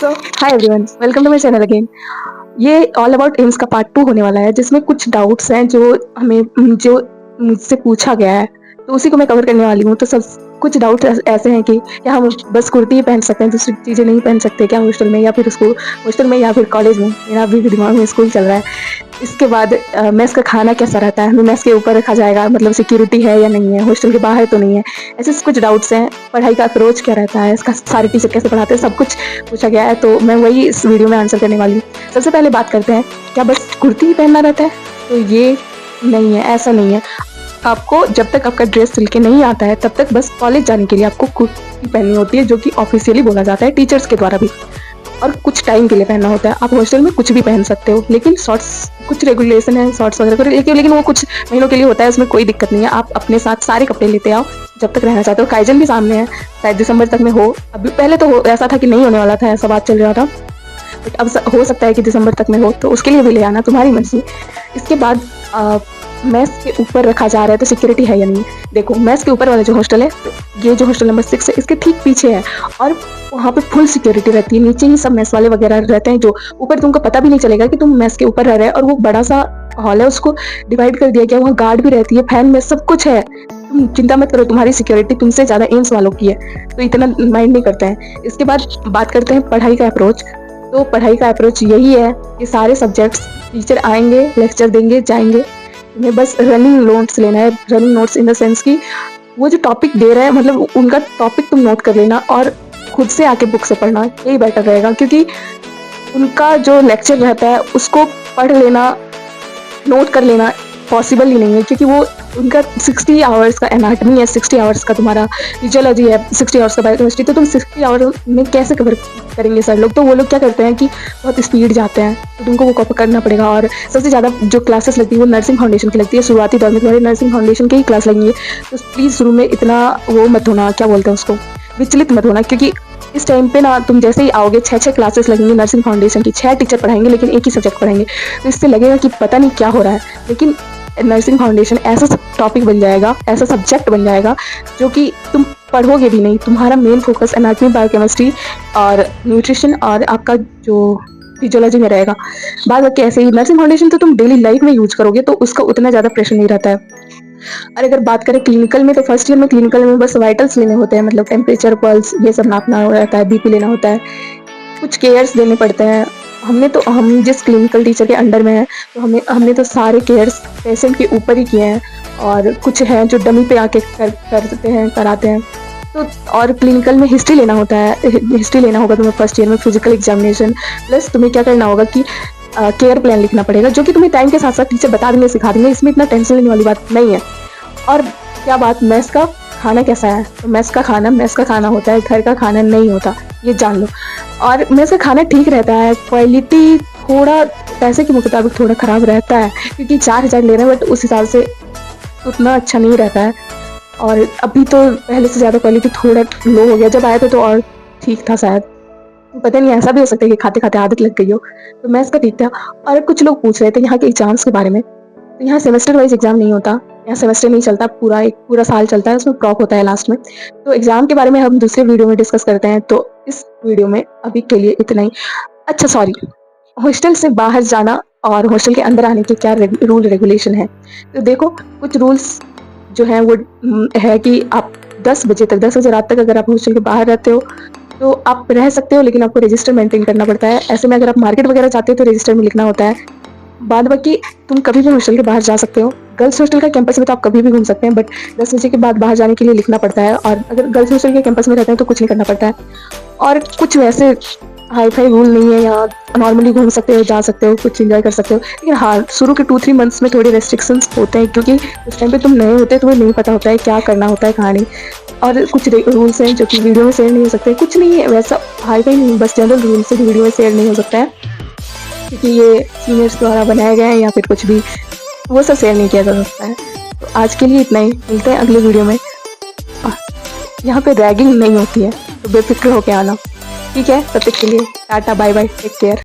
So hi everyone, welcome to my channel again. ये all about AIIMS का part 2 होने वाला है, जिसमें कुछ डाउट्स हैं जो मुझसे पूछा गया है, तो उसी को मैं कवर करने वाली हूँ। तो सब कुछ डाउट्स ऐसे हैं कि क्या हम बस कुर्ती ही पहन सकते हैं, दूसरी चीज़ें नहीं पहन सकते क्या हॉस्टल में, या फिर स्कूल हॉस्टल में, या फिर कॉलेज में। मेरा अभी भी दिमाग में स्कूल चल रहा है। इसके बाद मेस का खाना कैसा रहता है, हमें मेस के ऊपर रखा जाएगा, मतलब सिक्योरिटी है या नहीं है, हॉस्टल के बाहर तो नहीं है। ऐसे कुछ डाउट्स हैं। पढ़ाई का अप्रोच क्या रहता है, इसका सारे टीचर कैसे पढ़ाते हैं, सब कुछ पूछा गया है, तो मैं वही इस वीडियो में आंसर करने वाली हूँ। सबसे पहले बात करते हैं, क्या बस कुर्ती ही पहनना रहता है? तो ये नहीं है, ऐसा नहीं है। आपको जब तक आपका ड्रेस सिल के नहीं आता है, तब तक बस कॉलेज जाने के लिए आपको कुर्ती पहननी होती है, जो कि ऑफिशियली बोला जाता है टीचर्स के द्वारा भी, और कुछ टाइम के लिए पहनना होता है। आप हॉस्टल में कुछ भी पहन सकते हो, लेकिन शॉर्ट्स कुछ रेगुलेशन है शॉर्ट्स वगैरह को, लेकिन वो कुछ महीनों के लिए होता है, उसमें कोई दिक्कत नहीं है। आप अपने साथ सारे कपड़े लेते आओ जब तक रहना चाहते हो। काइजन भी सामने है, शायद दिसंबर तक में हो। अभी पहले तो ऐसा था कि नहीं होने वाला था, ऐसा बात चल रहा था, बट अब हो सकता है कि दिसंबर तक में हो, तो उसके लिए भी ले आना, तुम्हारी मर्जी। इसके बाद मैस के ऊपर रखा जा रहा है, तो सिक्योरिटी है या नहीं। देखो, मैस के ऊपर वाला जो हॉस्टल है, ये जो हॉस्टल नंबर 6 है, इसके ठीक पीछे है, और वहाँ पे फुल सिक्योरिटी रहती है। नीचे ही सब मैस वाले वगैरह रहते हैं, जो ऊपर तुमको पता भी नहीं चलेगा कि तुम मैस के ऊपर रह रहे हैं। और वो बड़ा सा हॉल है, उसको डिवाइड कर दिया गया, वहाँ गार्ड भी रहती है, फैन में सब कुछ है। तुम चिंता मत करो, तुम्हारी सिक्योरिटी तुमसे ज़्यादा एम्स वालों की है, तो इतना माइंड नहीं करते हैं। इसके बाद बात करते हैं पढ़ाई का अप्रोच। तो पढ़ाई का अप्रोच यही है कि सारे सब्जेक्ट्स टीचर आएंगे, लेक्चर देंगे, जाएंगे। तुम्हें बस रनिंग नोट्स लेना है। Running notes in the sense कि वो जो टॉपिक दे रहे हैं, मतलब उनका टॉपिक तुम नोट कर लेना, और खुद से आके बुक से पढ़ना, यही बेटर रहेगा। क्योंकि उनका जो लेक्चर रहता है उसको पढ़ लेना, नोट कर लेना पॉसिबल ही नहीं है, क्योंकि वो उनका 60 आवर्स का एनाटमी है, 60 आवर्स का तुम्हारा फिजियोलॉजी है, 60 आवर्स का बायोकेमिस्ट्री। तो तुम 60 आवर में कैसे कवर करेंगे सर लोग? तो वो लोग क्या करते हैं कि बहुत स्पीड जाते हैं, तो तुमको वो कवर करना पड़ेगा। और सबसे ज़्यादा जो क्लासेस लगती है वो नर्सिंग फाउंडेशन की लगती है। शुरुआती दौर में तुम्हारी नर्सिंग फाउंडेशन की ही क्लास लगनी है, तो प्लीज़ शुरू में इतना वो मत होना, क्या बोलते हैं उसको, विचलित मत होना। क्योंकि इस टाइम पे ना, तुम जैसे ही आओगे, 6 क्लासेस लगेंगी नर्सिंग फाउंडेशन की, 6 टीचर पढ़ाएंगे, लेकिन एक ही सब्जेक्ट पढ़ाएंगे, तो इससे लगेगा कि पता नहीं क्या हो रहा है। लेकिन नर्सिंग फाउंडेशन ऐसा टॉपिक बन जाएगा, ऐसा सब्जेक्ट बन जाएगा, जो कि तुम पढ़ोगे भी नहीं। तुम्हारा मेन फोकस एनाटमी, बायोकेमिस्ट्री और न्यूट्रिशन और आपका जो फिजियोलॉजी में रहेगा। बाद बाकी ऐसे ही नर्सिंग फाउंडेशन तो तुम डेली लाइफ में यूज करोगे, तो उसका उतना ज़्यादा प्रेशर नहीं रहता है। और अगर बात करें क्लिनिकल में, तो फर्स्ट ईयर में क्लिनिकल में बस वाइटल्स लेने होते हैं, मतलब टेम्परेचर, पल्स, ये सब नापना रहता है, बीपी लेना होता है, कुछ केयर्स देने पड़ते हैं। हम जिस क्लिनिकल टीचर के अंडर में है, तो हमने तो सारे केयर्स पेशेंट के ऊपर ही किए हैं, और कुछ हैं जो डमी पे आके कराते हैं। तो और क्लिनिकल में हिस्ट्री लेना होता है, हिस्ट्री लेना होगा तुम्हें फर्स्ट ईयर में, फिजिकल एग्जामिनेशन, प्लस तुम्हें क्या करना होगा कि केयर प्लान लिखना पड़ेगा, जो कि तुम्हें टाइम के साथ साथ टीचर बता देंगे, सिखा देंगे, इसमें इतना टेंशन लेने वाली बात नहीं है। और क्या बात, मैस का खाना कैसा है? तो मैस का खाना होता है, घर का खाना नहीं होता, ये जान लो। और मैस का खाना ठीक रहता है, क्वालिटी थोड़ा पैसे के मुताबिक थोड़ा ख़राब रहता है, क्योंकि 4000 ले रहे हैं, बट उस हिसाब से उतना अच्छा नहीं रहता है। और अभी तो पहले से ज़्यादा क्वालिटी थोड़ा लो हो गया, जब आया था तो और ठीक था शायद, पता नहीं, ऐसा भी हो सकता है कि खाते खाते आदत लग गई हो। तो मैथ्स का ठीक था। और कुछ लोग पूछ रहे थे यहाँ के एग्जाम्स के बारे में, तो यहाँ सेमेस्टर वाइज एग्जाम नहीं होता, यहाँ सेमेस्टर नहीं चलता, एक पूरा साल चलता है, उसमें प्रॉप होता है लास्ट में। तो एग्जाम के बारे में हम दूसरे वीडियो में डिस्कस करते हैं, तो इस वीडियो में अभी के लिए इतना ही। अच्छा सॉरी, हॉस्टल से बाहर जाना और हॉस्टल के अंदर आने के क्या रूल रेगुलेशन है? तो देखो, कुछ रूल्स जो हैं वो है कि आप 10 बजे रात तक अगर आप हॉस्टल के बाहर रहते हो तो आप रह सकते हो, लेकिन आपको रजिस्टर मेंटेन करना पड़ता है। ऐसे में अगर आप मार्केट वगैरह जाते हो तो रजिस्टर में लिखना होता है। बाद बाकी तुम कभी भी हॉस्टल के बाहर जा सकते हो। गर्ल्स हॉस्टल का कैंपस में तो आप कभी भी घूम सकते हैं, बट 10 बजे के बाद बाहर जाने के लिए लिखना पड़ता है। और अगर गर्ल्स हॉस्टल के कैंपस में रहते हैं तो कुछ नहीं करना पड़ता है। और कुछ वैसे हाई फाई रूल नहीं है, यहाँ नॉर्मली घूम सकते हो, जा सकते हो, कुछ इंजॉय कर सकते हो। लेकिन हाँ, शुरू के 2-3 मंथ्स में थोड़े रेस्ट्रिक्शंस होते हैं, क्योंकि उस टाइम पे तुम नए होते हैं, तुम्हें नहीं पता होता है क्या करना होता है, कहाँ नहीं। और कुछ रूल्स हैं जो कि वीडियो में शेयर नहीं हो सकते। कुछ नहीं है वैसा हाई फाई नहीं, बस जनरल रूल्स है, वीडियो में शेयर नहीं हो सकता है, क्योंकि ये सीनियर्स द्वारा बनाया गया है, या फिर कुछ भी वो सब शेयर नहीं किया जा सकता है। तो आज के लिए इतना ही, मिलते हैं अगले वीडियो में। यहाँ पे रैगिंग नहीं होती है, तो बेफिक्र होके आना, ठीक है? तब तक के लिए tata, bye bye, take care.